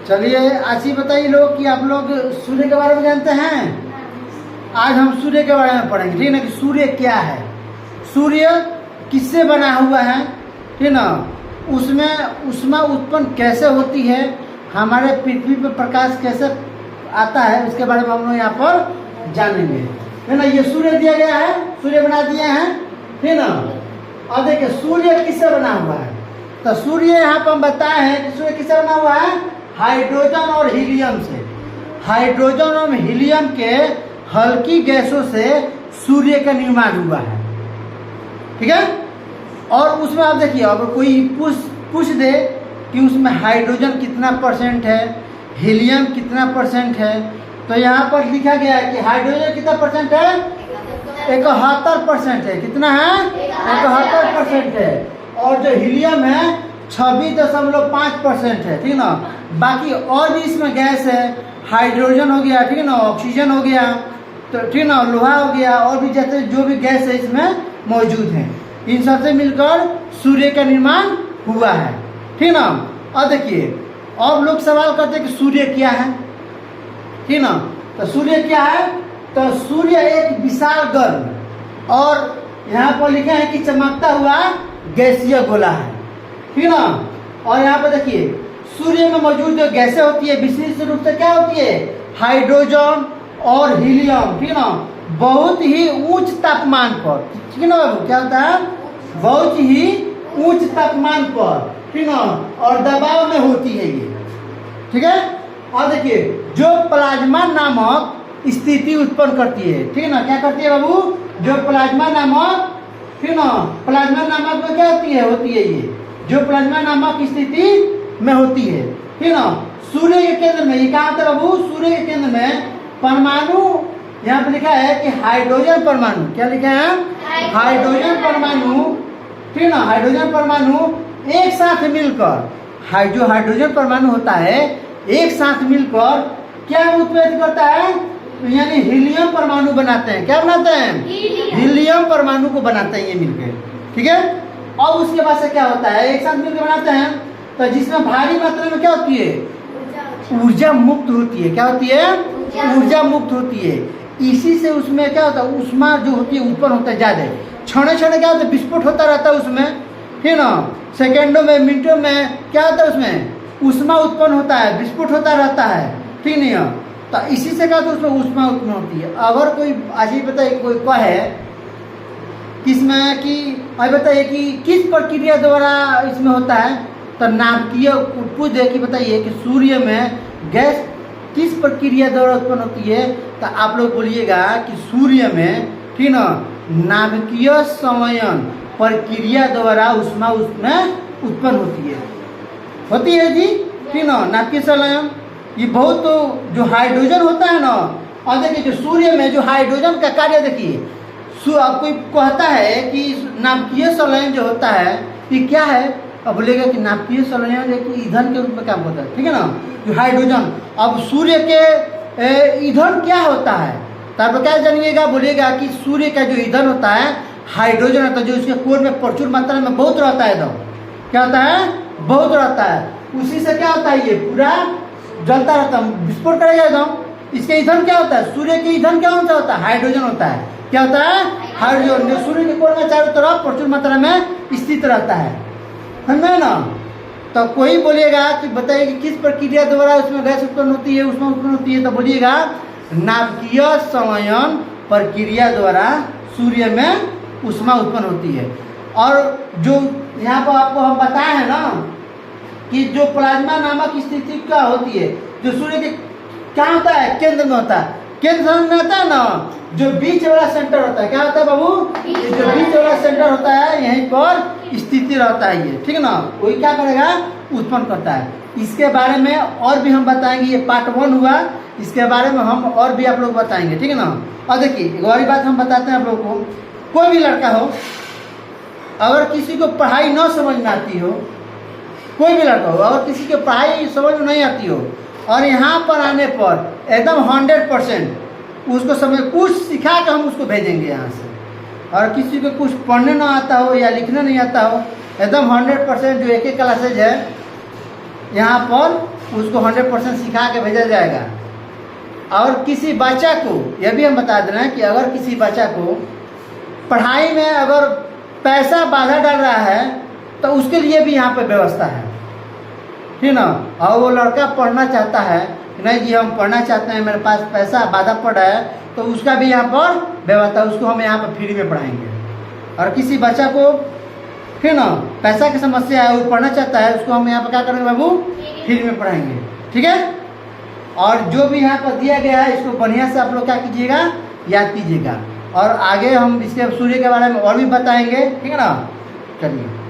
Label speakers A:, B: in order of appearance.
A: चलिए आज ही बताइए लोग कि आप लोग सूर्य के बारे में जानते हैं। आज हम सूर्य के बारे में पढ़ेंगे, ठीक है ना, कि सूर्य क्या है, सूर्य किससे बना हुआ है, ठीक ना, उसमें ऊष्मा उत्पन्न कैसे होती है, हमारे पृथ्वी पर प्रकाश कैसे आता है, उसके बारे में हम लोग यहाँ पर जानेंगे, है ना। ये सूर्य दिया गया है, सूर्य बना दिए हैं, ठीक ना। और देखिए सूर्य किससे बना हुआ है, तो सूर्य यहाँ पर हम बताए हैं कि सूर्य किससे बना हुआ है, हाइड्रोजन और हीलियम से। हाइड्रोजन और हीलियम के हल्की गैसों से सूर्य का निर्माण हुआ है, ठीक है। और उसमें आप देखिए, अब कोई पूछ दे कि उसमें हाइड्रोजन कितना परसेंट है, हीलियम कितना परसेंट है, तो यहाँ पर लिखा गया है कि हाइड्रोजन कितना परसेंट है, 71% है। कितना है, 71% है। और जो हीलियम है 26.5% है, ठीक ना। बाकी और भी इसमें गैस है, हाइड्रोजन हो गया, ठीक है ना, ऑक्सीजन हो गया, तो ठीक ना, लोहा हो गया, और भी जैसे जो भी गैस है इसमें मौजूद है, इन सबसे मिलकर सूर्य का निर्माण हुआ है, ठीक ना। और देखिए अब लोग सवाल करते हैं कि सूर्य क्या है, ठीक ना। तो सूर्य क्या है, तो सूर्य एक विशाल गर्म और यहाँ पर लिखा है कि चमकता हुआ गैसीय गोला है, ठीक ना। और यहाँ पर देखिए सूर्य में मौजूद जो गैसें होती है विशेष रूप से क्या होती है, हाइड्रोजन और हीलियम, ठीक ना, बहुत ही उच्च तापमान पर, ठीक है ना बाबू, क्या होता है, बहुत ही उच्च तापमान पर, ठीक ना, और दबाव में होती है ये, ठीक है। और देखिए जो प्लाज्मा नामक स्थिति उत्पन्न करती है, ठीक है ना, क्या करती है बाबू, जो प्लाज्मा नामक, ठीक ना, प्लाज्मा नामक में क्या होती है ये, जो प्लाज्मा नामक स्थिति में होती है, ठीक ना। सूर्य के केंद्र में ये कहा था बाबू, सूर्य के केंद्र में परमाणु, यहाँ पे लिखा है कि हाइड्रोजन परमाणु, क्या लिखा है, हाइड्रोजन परमाणु, ठीक ना, हाइड्रोजन परमाणु एक साथ मिलकर, जो हाइड्रोजन परमाणु होता है एक साथ मिलकर क्या उत्पन्न करता है, यानी हीलियम परमाणु बनाते हैं। क्या बनाते हैं, हीलियम परमाणु को बनाते हैं ये मिलकर, ठीक है। और उसके बाद से क्या होता है, एक साथ मिलकर बनाते हैं, तो जिसमें भारी मात्रा में क्या होती है, ऊर्जा मुक्त होती है। क्या होती है, ऊर्जा मुक्त होती है। इसी से उसमें क्या होता है, ऊष्मा जो होती है उत्पन्न होता है ज्यादा, क्षण क्षण क्या होता है, विस्फोट होता रहता है उसमें, ठीक ना, सेकेंडों में मिनटों में क्या होता है, उसमें ऊष्मा उत्पन्न होता है, विस्फोट होता रहता है, ठीक नहीं है। तो इसी से क्या होता है, उसमें ऊष्मा उत्पन्न होती है। अगर कोई आज ही बताइए, कोई कहे किसमें कि आज बताइए कि किस प्रक्रिया द्वारा इसमें होता है, तो नाभिकीय पूछ दे कि बताइए कि सूर्य में गैस किस प्रक्रिया द्वारा उत्पन्न होती है, तो आप लोग बोलिएगा कि सूर्य में, ठीक ना, नाभिकीय संवयन प्रक्रिया द्वारा ऊष्मा उसमें उत्पन्न होती है जी, ठीक ना, नाभिकीय संवयन। ये बहुत जो हाइड्रोजन होता है ना, और देखिए जो सूर्य में जो हाइड्रोजन का कार्य देखिए, अब कोई कहता है कि नाभिकीय संलयन जो होता है ये क्या है, अब बोलेगा कि नाभिकीय संलयन एक ईंधन के रूप में काम होता है, ठीक है ना, जो हाइड्रोजन। अब सूर्य के ईंधन क्या होता है, तब क्या जानिएगा, बोलिएगा कि सूर्य का जो ईंधन होता है हाइड्रोजन होता है, जो उसके कोर में प्रचुर मात्रा में बहुत रहता है, एकदम क्या होता है, बहुत रहता है। उसी से क्या होता है, ये पूरा जलता रहता है, विस्फोट करेगा एकदम। इसके ईंधन क्या होता है, सूर्य के ईंधन क्या होता है, हाइड्रोजन होता है। क्या होता है, हाइड्रोजन, जो सूर्य के कोर में चारों तरफ प्रचुर मात्रा में स्थित रहता है, समझे ना। तो कोई बोलिएगा कि बताइए कि किस प्रक्रिया द्वारा उसमें गैस उत्पन्न होती है, उसमें उत्पन्न होती है, तो बोलिएगा नाभिकीय संवयन प्रक्रिया द्वारा सूर्य में ऊष्मा उत्पन्न होती है। और जो यहाँ पर आपको हम बताए हैं ना कि जो प्लाज्मा नामक स्थिति क्या होती है, जो सूर्य के क्या होता है, केंद्र में होता है, केंद्र में होता है ना, जो बीच वाला सेंटर होता है, क्या होता है बाबू, जो बीच वाला सेंटर होता है यहीं पर स्थिति रहता है ये, ठीक है ना, वही क्या करेगा, उत्पन्न करता है। इसके बारे में और भी हम बताएंगे, ये पार्ट 1 हुआ, इसके बारे में हम और भी आप लोग बताएंगे, ठीक है ना। और देखिए एक और बात हम बताते हैं आप लोग को, कोई भी लड़का हो अगर किसी को पढ़ाई न समझ में आती हो, कोई भी लड़का हो अगर किसी को पढ़ाई समझ में नहीं आती हो, और यहाँ पर आने पर एकदम 100% उसको समझ कुछ सिखा कर हम उसको भेजेंगे यहाँ से। और किसी को कुछ पढ़ने ना आता हो या लिखना नहीं आता हो, एकदम 100% जो एक क्लासेज है, यहाँ पर उसको 100% सिखा के भेजा जाएगा। और किसी बच्चा को यह भी हम बता दे रहे हैं कि अगर किसी बच्चा को पढ़ाई में अगर पैसा बाधा डाल रहा है तो उसके लिए भी यहाँ पर व्यवस्था है, ठीक ना। और वो लड़का पढ़ना चाहता है, नहीं जी हम पढ़ना चाहते हैं, मेरे पास पैसा बाधा पड़ रहा है, तो उसका भी यहाँ पर व्यवस्था, उसको हम यहाँ पर फ्री में पढ़ाएंगे। और किसी बच्चा को ठीक ना पैसा की समस्या है, वो पढ़ना चाहता है, उसको हम यहाँ पर क्या करेंगे बाबू, फ्री में पढ़ाएंगे, ठीक है। और जो भी यहाँ पर दिया गया है इसको बढ़िया से आप लोग क्या कीजिएगा, याद कीजिएगा। और आगे हम इसके सूर्य के बारे में और भी बताएंगे, ठीक है ना। चलिए।